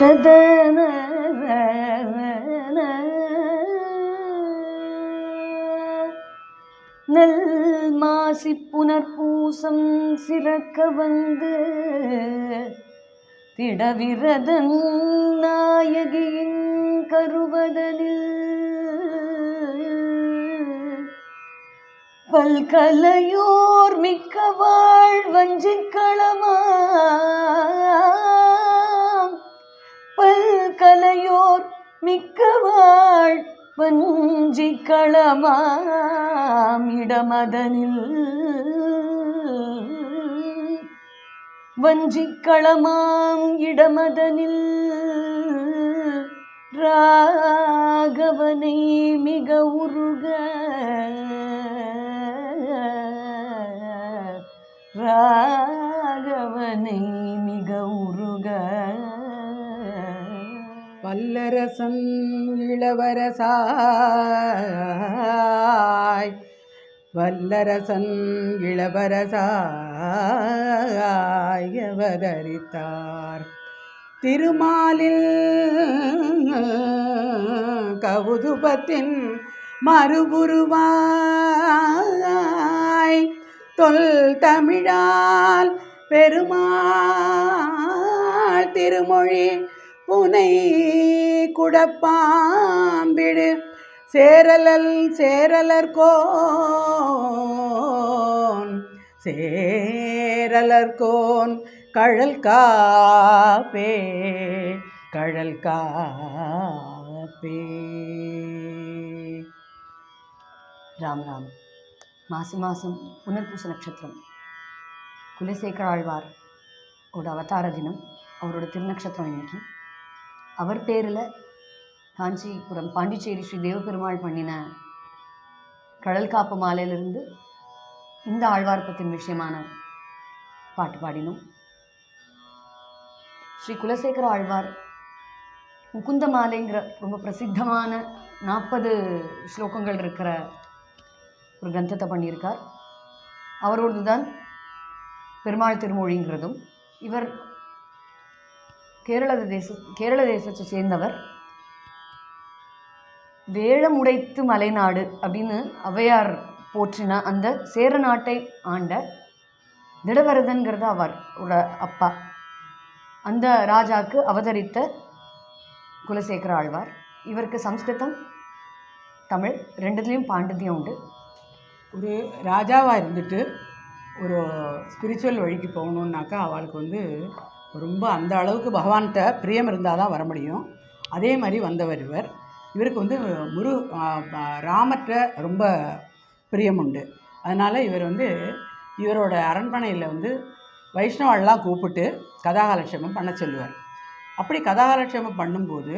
ததன நல் மாசி புனர்பூசம் சிறக்க வந்து திடவிரதன் நாயகியின் கருவதனில் பல்கலையோர் மிக்க வாழ் வஞ்சிக்களமாம் பல்கலையோர் மிக்க வாழ் வஞ்சிக்களமாம் இடமதனில் வஞ்சிக்களமாம் இடமதனில் ராகவனை மிக உருக ராகவனை மிக உருக வல்லரசன் இளவரசாய் வல்லரசன் இளவரசாய் அவதரித்தார் திருமாலில் கவுதுபத்தின் மறுபுருவாய் தொல் தமிழால் பெருமாள் திருமொழி புனை குடப்பாம்பிடு சேரலர்கோன் கழல் காப்பே கழல் காப்பே. ராம் ராம். மாசி மாதம் புனர்பூச நட்சத்திரம் குலசேகர ஆழ்வார் அவதார தினம். அவரோட திருநக்ஷத்திரம் இன்னைக்கு. அவர் பேரில் காஞ்சிபுரம் பாண்டிச்சேரி ஸ்ரீ தேவபெருமாள் பண்ணின கடல் காப்பு மாலையிலிருந்து இந்த ஆழ்வார் பற்றின விஷயமான பாட்டு பாடினோம். ஸ்ரீ குலசேகர ஆழ்வார் முகுந்த மாலைங்கிற ரொம்ப பிரசித்தமான 40 ஸ்லோகங்கள் இருக்கிற ஒரு கிரந்தத்தை பண்ணியிருக்கார். அவரோடு தான் பெருமாள் திருமொழிங்கிறதும். இவர் கேரள தேசத்தை சேர்ந்தவர். வேழமுடைத்து மலைநாடு அப்படின்னு ஔவையார் போற்றின அந்த சேர நாட்டை ஆண்ட திடவரதன்கிறது அவரோட அப்பா. அந்த ராஜாவுக்கு அவதரித்த குலசேகர ஆழ்வார். இவருக்கு சம்ஸ்கிருதம் தமிழ் ரெண்டுத்துலேயும் பாண்டித்யம் உண்டு. ஒரு ராஜாவாக இருந்துட்டு ஒரு ஸ்பிரிச்சுவல் வழிக்கு போகணுன்னாக்கா அவளுக்கு ரொம்ப அந்த அளவுக்கு பகவான்கிட்ட பிரியம் இருந்தால் தான் வர முடியும். அதே மாதிரி வந்தவர் இவர். இவருக்கு ராமற்ற ரொம்ப பிரியம் உண்டு. அதனால் இவர் இவரோட அரண்மனையில் வைஷ்ணவெல்லாம் கூப்பிட்டு கதாகாலட்சேபம் பண்ண சொல்லுவார். அப்படி கதாகாலட்சேபம் பண்ணும்போது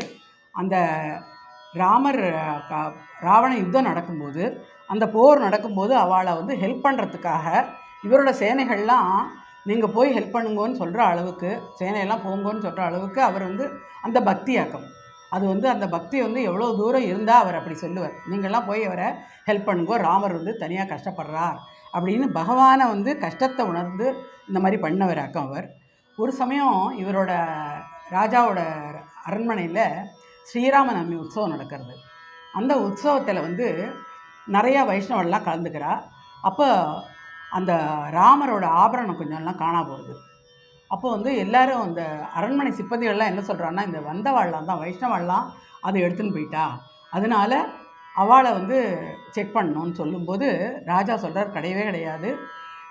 அந்த ராவண யுத்தம் நடக்கும்போது, அந்த போர் நடக்கும்போது அவளை ஹெல்ப் பண்ணுறதுக்காக இவரோட சேனைகள்லாம் நீங்கள் போய் ஹெல்ப் பண்ணுங்கன்னு சொல்கிற அளவுக்கு, சேனையெல்லாம் போங்கன்னு சொல்கிற அளவுக்கு அவர் அந்த பக்தியாக்கம் அது அந்த பக்தி எவ்வளோ தூரம் இருந்தால் அவர் அப்படி சொல்லுவார். நீங்கள்லாம் போய் அவரை ஹெல்ப் பண்ணுங்கோ, ராமர் தனியாக கஷ்டப்படுறார் அப்படின்னு பகவானை கஷ்டத்தை உணர்ந்து இந்த மாதிரி பண்ணவராக்கம் அவர். ஒரு சமயம் இவரோட ராஜாவோட அரண்மனையில் ஸ்ரீராம நவமி உற்சவம் நடக்கிறது. அந்த உற்சவத்தில் நிறையா வைஷ்ணவெல்லாம் கலந்துக்கிறா. அப்போ அந்த ராமரோட ஆபரணம் கொஞ்சம்லாம் காணா போகுது. அப்போ எல்லோரும் அந்த அரண்மனை சிப்பந்திகள்லாம் என்ன சொல்கிறான்னா, இந்த வந்தவாள்லாம் தான் வைஷ்ணவாள்லாம் அதை எடுத்துன்னு போயிட்டா, அதனால் அவளை செக் பண்ணணும்னு சொல்லும்போது ராஜா சொல்கிறார், கிடையவே கிடையாது,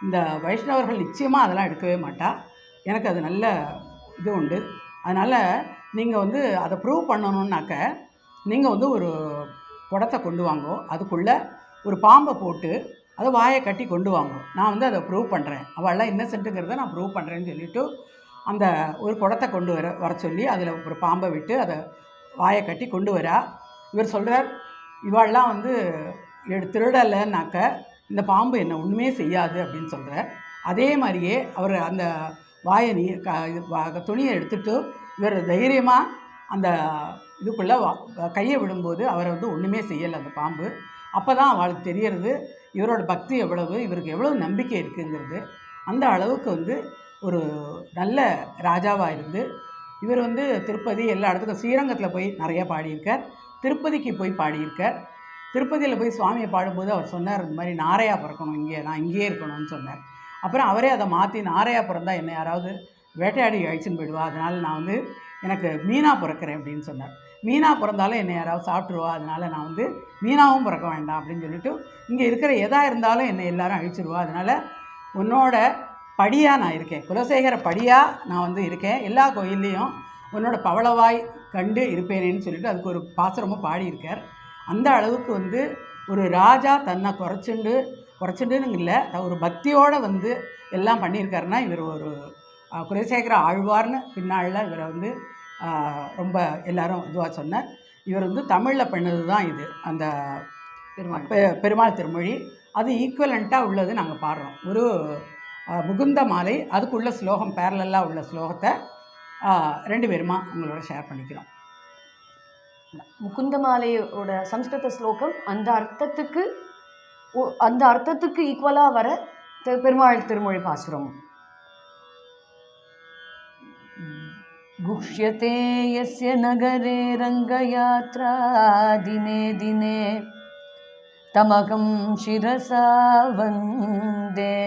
இந்த வைஷ்ணவர்கள் நிச்சயமாக அதெல்லாம் எடுக்கவே மாட்டா, எனக்கு அது நல்ல இது உண்டு. அதனால் நீங்கள் அதை ப்ரூவ் பண்ணணுன்னாக்க நீங்கள் ஒரு குடத்தை கொண்டு வாங்கோ, அதுக்குள்ளே ஒரு பாம்பை போட்டு அதை வாயை கட்டி கொண்டு வாங்க, நான் அதை ப்ரூவ் பண்ணுறேன், அவள்லாம் இன்னசென்ட்டுங்கிறத நான் ப்ரூவ் பண்ணுறேன்னு சொல்லிவிட்டு அந்த ஒரு குடத்தை கொண்டு வர சொல்லி அதில் ஒரு பாம்பை விட்டு அதை வாயை கட்டி கொண்டு வரா. இவர் சொல்கிறார், இவாள்லாம் திருடலைன்னாக்க இந்த பாம்பு என்ன ஒன்றுமே செய்யாது அப்படின்னு சொல்கிறார். அதே மாதிரியே அவர் அந்த வாயை துணியை எடுத்துகிட்டு இவர் தைரியமாக அந்த இதுக்குள்ளே கையை விடும்போது அவரை ஒன்றுமே செய்யலை அந்த பாம்பு. அப்போ தான் அவளுக்கு தெரியறது இவரோட பக்தி எவ்வளவு, இவருக்கு எவ்வளோ நம்பிக்கை இருக்குங்கிறது. அந்த அளவுக்கு ஒரு நல்ல ராஜாவாக இருந்து இவர் வந்து திருப்பதி எல்லா இடத்துக்கும் ஸ்ரீரங்கத்தில் போய் நிறைய பாடியிருக்கார், திருப்பதிக்கு போய் பாடியிருக்கார். திருப்பதியில் போய் சுவாமியை பாடும்போது அவர் சொன்னார், இந்த மாதிரி நாரையா பிறக்கணும், நான் இங்கேயே இருக்கணும்னு சொன்னார். அப்புறம் அவரே அதை மாற்றி நாரையா பிறந்தா என்னை யாராவது வேட்டையாடி அழிச்சுன்னு போயிடுவா, அதனால் நான் வந்து எனக்கு மீனா பிறக்கிறேன் அப்படின்னு சொன்னார். மீனா பிறந்தாலும் என்னை யாராவது சாப்பிட்ருவா, அதனால் நான் வந்து மீனாவும் பிறக்க வேண்டாம் அப்படின்னு சொல்லிட்டு, இங்கே இருக்கிற எதாக இருந்தாலும் என்னை எல்லாரும் அழிச்சிருவா, அதனால் உன்னோட படியாக நான் இருக்கேன், குலசேகர படியாக நான் வந்து இருக்கேன், எல்லா கோயில்லையும் உன்னோட பவளவாய் கண்டு இருப்பேனேன்னு சொல்லிட்டு அதுக்கு ஒரு பாசுரமும் பாடியிருக்கார். அந்த அளவுக்கு வந்து ஒரு ராஜா தன்னை குறைச்சுண்டுன்னு இல்லை, ஒரு பக்தியோடு வந்து எல்லாம் பண்ணியிருக்காருன்னா இவர் ஒரு குலசேகர ஆழ்வார்னு பின்னாளில் இவரை வந்து ரொம்ப எல்லாரும் இதுவாக சொன்னார். இவர் வந்து தமிழில் பண்ணது தான் இது, அந்த பெருமாள் திருமொழி. அது ஈக்குவலண்ட்டாக உள்ளது நாங்கள் பாடுறோம். ஒரு முகுந்த மாலை, அதுக்குள்ள ஸ்லோகம் பேரலாக உள்ள ஸ்லோகத்தை 2 பேருமா உங்களோட ஷேர் பண்ணிக்கிறோம். முகுந்த மாலையோட சம்ஸ்கிருத ஸ்லோகம் அந்த அர்த்தத்துக்கு ஈக்குவலாக வர பெருமாள் திருமொழி பாசுரம். குஷ்யதே யஸ்ய நகரே ரங்கயாத்ரா தினே தினே தமகம் சிரசா வந்தே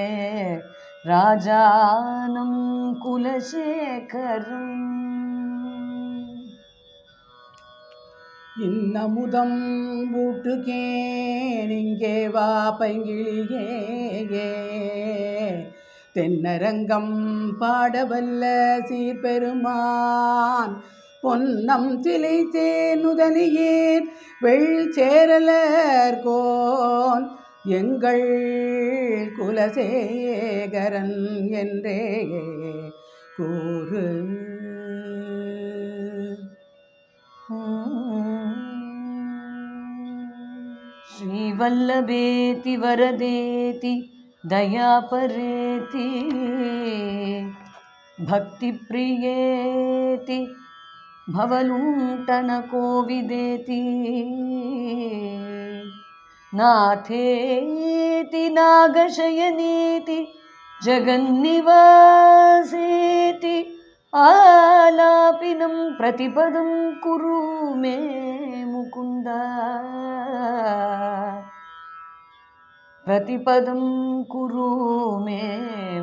ராஜானம் குலசேகரம். இன்னமுதம் ஊட்டுகேனிங்கே வா பைங்கிழியே, தென்னரங்கம் பாடவல்ல சீர்பெருமான் பொன்னம் சிலை தேனுதலியேன் வெள்சேரலர்கோன் எங்கள் குலசேகரன் என்றே கூறு. श्रीवल्लभेति वरदेति दयापरेति भक्तिप्रियेति भवलुण्ठनकोविदेति नाथेति नागशयनेति जगन्निवासेति आलापिनं प्रतिपदं कुरु मे मुकुन्द, प्रतिपदं कुरु मे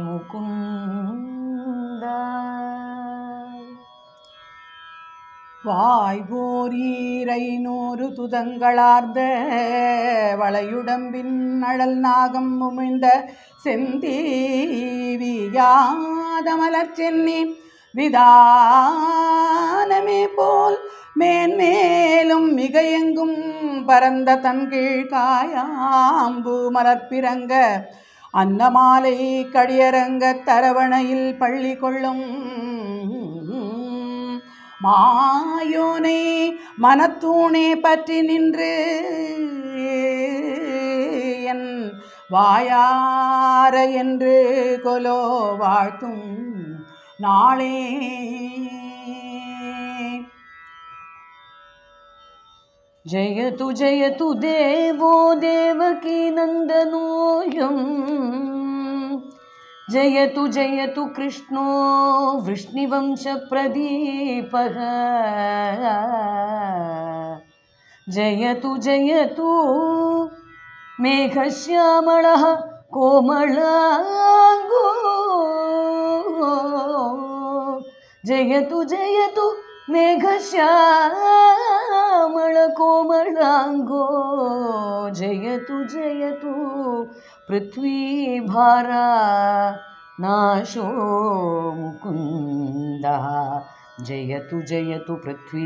मुकुन्द. வாய்போரீரைநூறு துதங்களார்ந்த வளையுடம்பின் அழல் நாகம் உமிழ்ந்த செந்தீவியாத மலர்ச்சென்னி விதானமே போல் மேன்மேலும் மிக எங்கும் பரந்த தன்கீழ் காயாம்பு மலர்பிறங்க அன்னமாலை கடியரங்க தரவணையில் பள்ளி கொள்ளும் மாயோனை மனத்தூணே பற்றி நின்று என் வாயார என்று கொலோ வாழ்த்தும் நாளே. जयतु जयतु देवो देवकी नन्दनोऽयम्, जयतु जयतु कृष्णो वृष्णिवंशप्रदीपः, जयतु जयतु मेघश्यामलः कोमलाङ्गो, जयतु जयतु मेघश्यामलकोमलाङ्गो, जयतु जयतु पृथ्वीभारा नाशो मुकुन्दः, जयतु जयतु पृथ्वीभारनाशो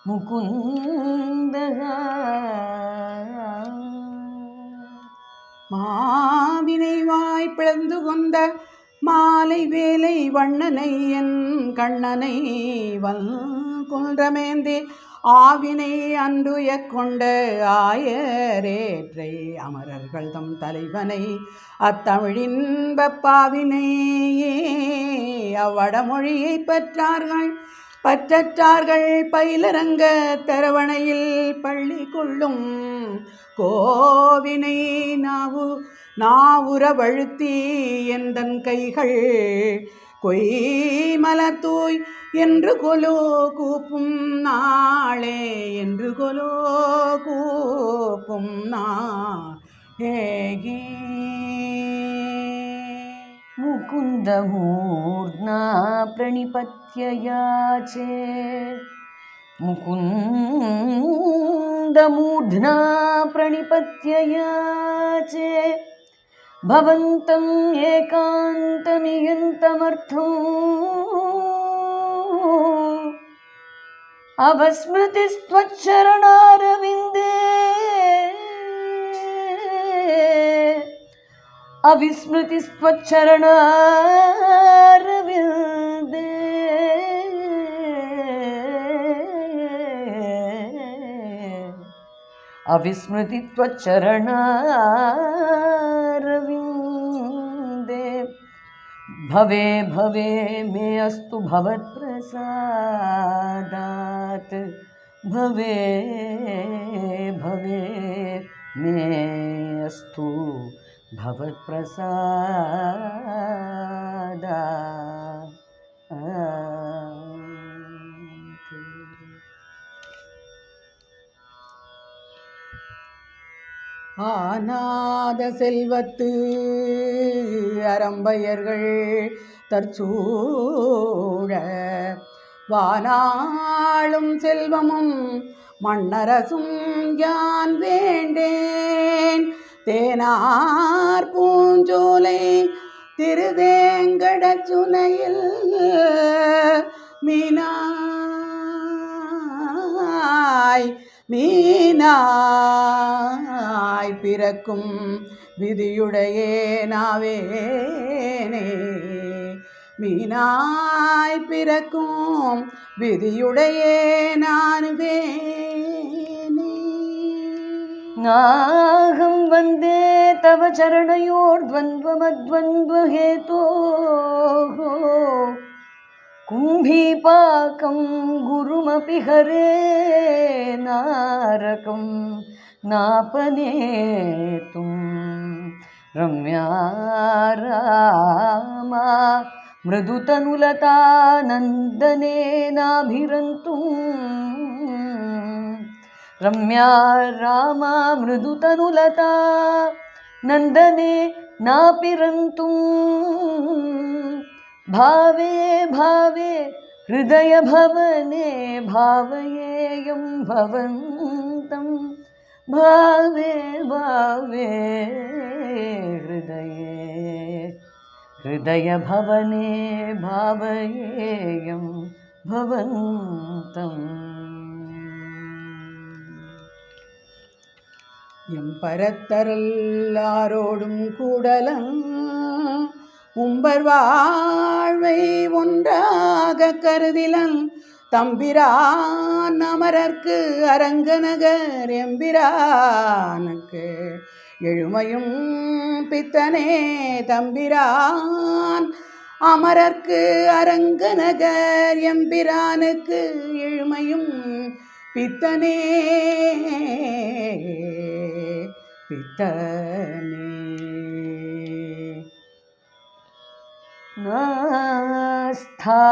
मुकुन्दः. மாவினை வாய் பிளந்து கொண்ட மாலை வேலை வண்ணனை என் கண்ணனை வல்குன்றமேந்தி ஆவினை அன்றுய கொண்ட ஆயரேற்றை அமரர்கள் தம் தலைவனை அத்தமிழின் வெப்பாவினையே அவ்வடமொழியை பற்றற்றார்கள் பயிலரங்க தரவணையில் பள்ளி கொள்ளும் கோவினை நாவுற வழுத்தி எந்தன் கைகள் கொய்மலத்தூய் என்று கொலோ கூப்பும் நாளே, என்று கொலோ கூப்பும் நாளே. मुकुन्दमूर्ध्ना प्रणिपत्य याचे, मुकुन्दमूर्ध्ना प्रणिपत्य याचे, भवन्तम् एकान्तमियन्तमर्थम् अवस्मृतिस्त्वच्चरणारविन्दे, अविस्मृतिस्त्वच्चरणारविन्दे, अविस्मृतिस्त्वच्चरणारविन्दे। भवे भवे मे अस्तु भवत्प्रसादात्, भवे भवे मे अस्तु भवत्प्रसादात्। ஆனாத செல்வத்து அரம்பையர்கள் தற்சூழ, வானாளும் செல்வமும் மன்னரசும் யான் வேண்டேன். தேனார் பூஞ்சோலை திருவேங்கடச்சுனையில் மீனாய் பிறக்கும் விதியுடையேனாவேனே, மீனாய் பிறக்கும் விதியுடையேனாவேனே. नाहं वन्दे तव चरणयोर्द्वन्द्वमद्वन्द्वहेतोः, कुम्भीपाकं गुरुमपि हरे नारकं नापनेतुं। रम्या रामा मृदुतनुलता नन्दनेनाभिरन्तुं, रम्या रामा मृदुतनुलता नन्दने नापिरन्तुं। भावे भावे हृदय भवने भावयेयं भवन्तं, भावे भावे हृदय भवने भावयेयं भवन्तम्। எம்பரத்தரல்லாரோடும் கூடலம் உம்பர் வாழ்வை ஒன்றாக கருதிலன், தம்பிரான் அமரர்க்கு அரங்கநகர் எம்பிரானுக்கு எழுமையும் பித்தனே. தம்பிரான் அமரர்க்கு அரங்கநகர் எம்பிரானுக்கு எழுமையும் பித்தனே பித்தனே. नास्था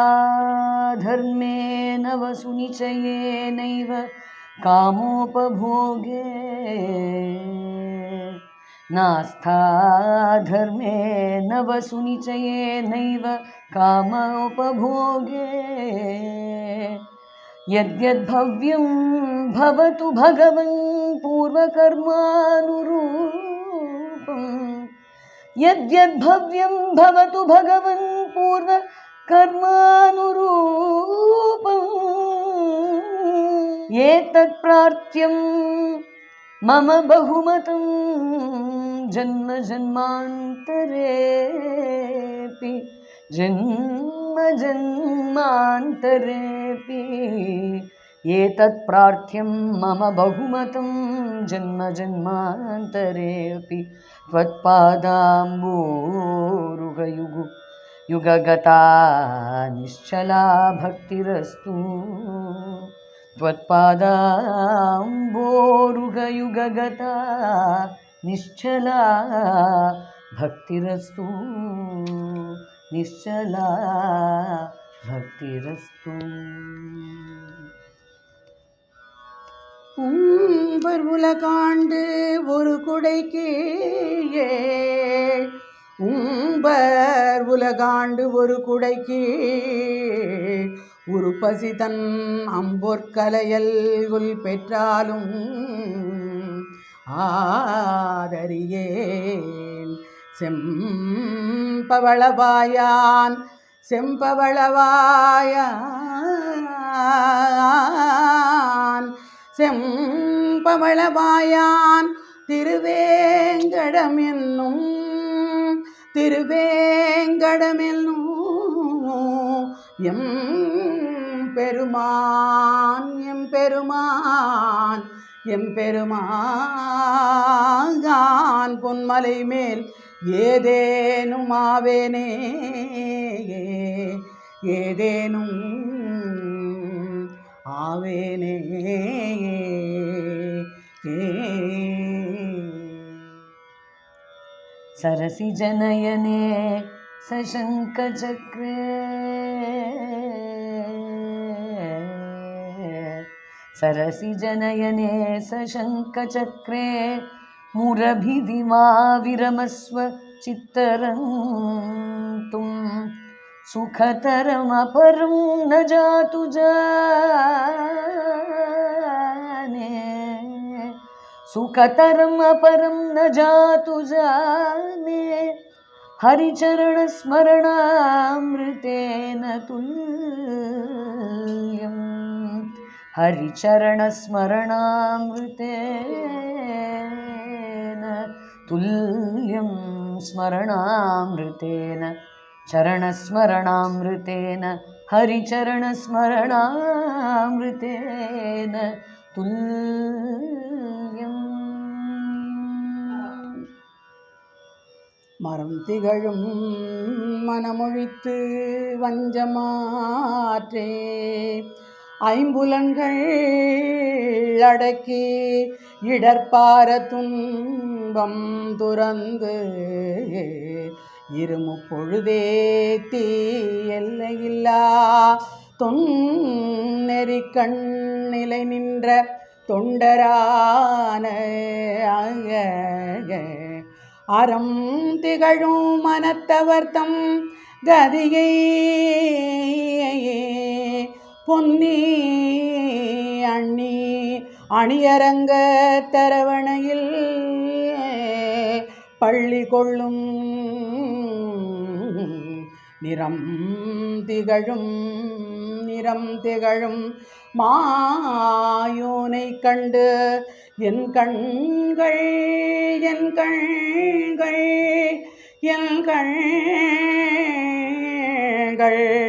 धर्मेण वसुनिचयेनैव कामोपभोगे, नास्था धर्मेण वसुनिचयेनैव कामोपभोगे। यद्यद्भव्यं भवतु भगवन् पूर्वकर्मानुरूपम्, यद्यद्भव्यं भवतु भगवन् पूर्वकर्मानुरूपम्। एतत्प्रार्थ्यं मम बहुमतं जन्म जन्मान्तरेऽपि, जन्म जन्मान्तरेऽपि। एतत्प्रार्थ्यं मम बहुमतं जन्म जन्मान्तरेऽपि। त्वत्पादाम्बोरुहयुगगता निश्चला भक्तिरस्तु, त्वत्पादाम्बोरुहयुगगता निश्चला भक्तिरस्तु। நிச்சலா பக்திரஸ்து. உம்பர் உலகாண்டு ஒரு குடைக்கு உம்பர் உலகாண்டு ஒரு குடைக்கு உருப்பசி தன் அம்பொற்கலையல் உள் பெற்றாலும் ஆதரியேன் செம்பவளவாயான் செம்பவளவாயான் செம்பவளவாயான் திருவேங்கடம் என்னும் எம் பெருமான் எம்பெருமான் பொன்மலை மேல் ஏதேனும் ஆவேனே ஏதேனும் ஆவேனே. சரசி ஜனயனே சசங்கசக்ரே सरसि जनयने सशङ्खचक्रे मुरभिधिमा विरमस्व चित्तरन्तुं सुखतरमपरं न जातु जाने सुखतरमपरं न जातु जाने हरिचरणस्मरणामृतेन तुल्यम् हरिचरणस्मरणामृतेन तुल्यं स्मरणामृतेन चरणस्मरणामृतेन हरिचरणस्मरणामृतेन तुल्यम्. மரம் திகழும் மனமொழித்து வஞ்சமாற்றே ஐம்புலன்கள் அடக்கி இடர்பார துன்பம் துறந்து இருமுப்பொழுதேத்தி எல்லையில்லா தொன்னெறி கண்ணிலை நின்ற தொண்டரான அறம் திகழும் மனத்தவர்த்தம் கதியை பொன்னி அண்ணி அணியரங்க தரவணையில் பள்ளி கொள்ளும் நிறம் திகழும் மாயோனை கண்டு என் கண்கள்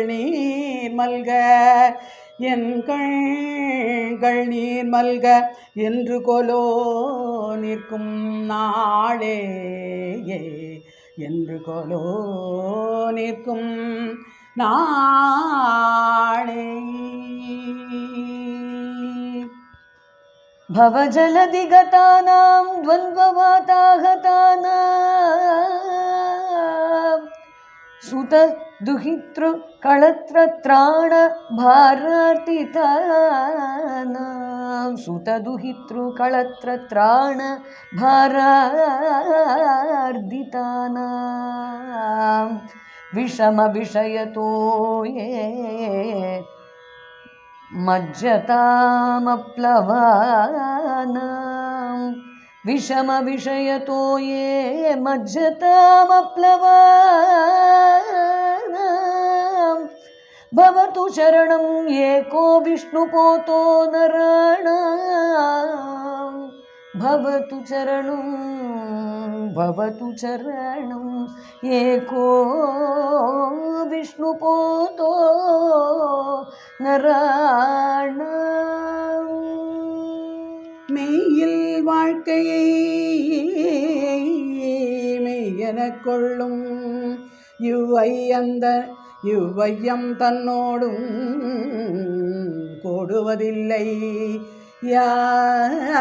நீர் மல்க என் கண்கள் நீர் மல்க என்று கொலோ நிற்கும் நாளே என்று கொலோ நிற்கும் நாளே. भवजलदिगतानां द्वन्द्ववाताहतानां सुतदुहितृकळत्रत्राण भारार्तितानां सुतदुहितृकळत्रत्राण भारार्दितानां विषमविषयतो ये मज्जतामप्लवानां विषमविषयतो ये मज्जतामप्लवानां भवतु शरणं एको विष्णुपोतो नराणां भवतु चरणं एको विष्णुपोतो நராணம். மெய்யில் வாழ்க்கையை மெய்யெனக் கொள்ளும் இவ்வையம் தன்னோடும் கூடுவதில்லை யாகான்.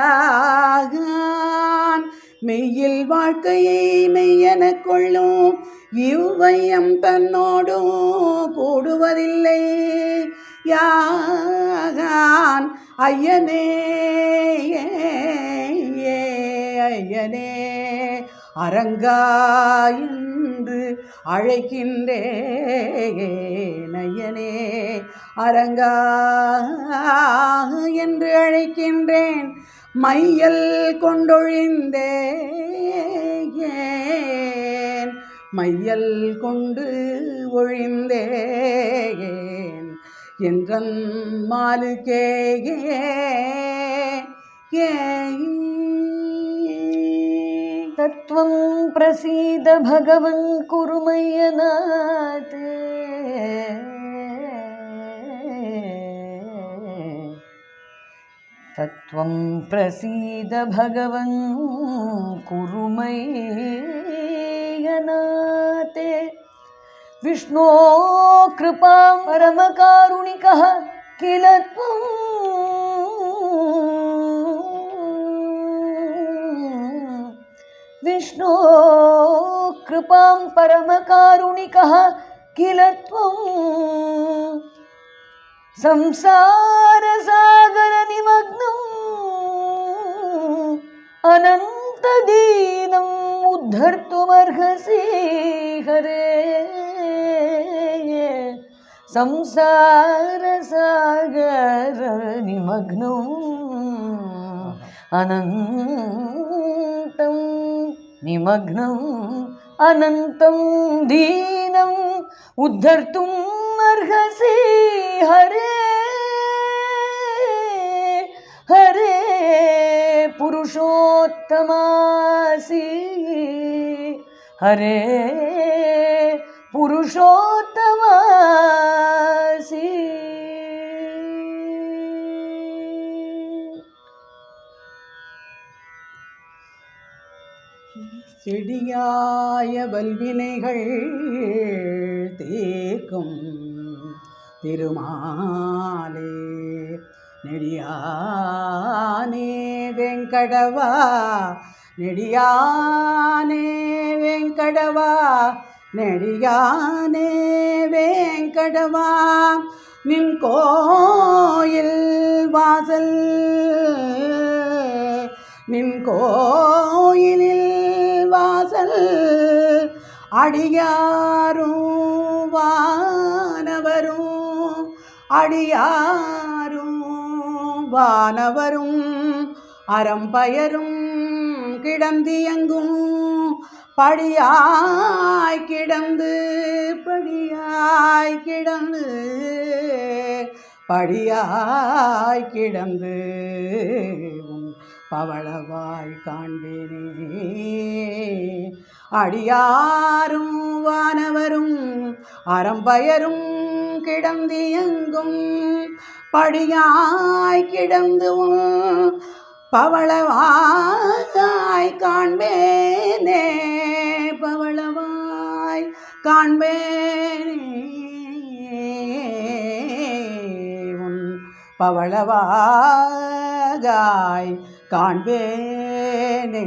மெய்யில் வாழ்க்கையை மெய்யெனக் கொள்ளும் இவ்வையம் தன்னோடும் கூடுவதில்லை யாகான் ஐயனே ஐயனே அரங்கா என்று அழைக்கின்றேன் ஐயனே அரங்கா என்று அழைக்கின்றேன் மையல் கொண்டொழிந்தேன் மையல் கொண்டு ஒழிந்தேன் என்றன் மாலுக்கே तत्त्वं प्रसीद भगवन् कुरुमय्यनाथे तत्त्वं प्रसीद भगवन् कुरुमय्यनाथे विष्णो कृपां परमकारुणिकः किल त्वं विष्णो कृपां परमकारुणिकः किल त्वं संसारसागरनिमग्नम् अनन्तदीनम् उद्धर्तुमर्हसि हरे संसारसागरनिमग्नम् अनन्तं निमग्नम् अनन्तं दीनम् उद्धर्तुम् अर्हसि हरे हरे पुरुषोत्तमासि हरे पुरुषोत्तमासि செடியாய வல்வினைகள் தீர்க்கும் திருமாலே நெடியானே வெங்கடவா நெடியானே வெங்கடவா நெடியானே வெங்கடவா நின் கோயில் வாசல் நின் கோயிலில் வாசல் அடியாரும் வானவரும் அடியாரும் வானவரும் அறம்பயரும் கிடந்தியங்கும் படியாய் கிடந்து படியாய் கிடந்து படியாய் கிடந்து பவளவாய் காண்பேனே அடியாரும் வானவரும் அறம்பயரும் கிடந்தியங்கும் படியாய் கிடந்து பவளவாய் காண்பேனே பவளவாய் காண்பேனே உன் பவளவாய் காண்பேனே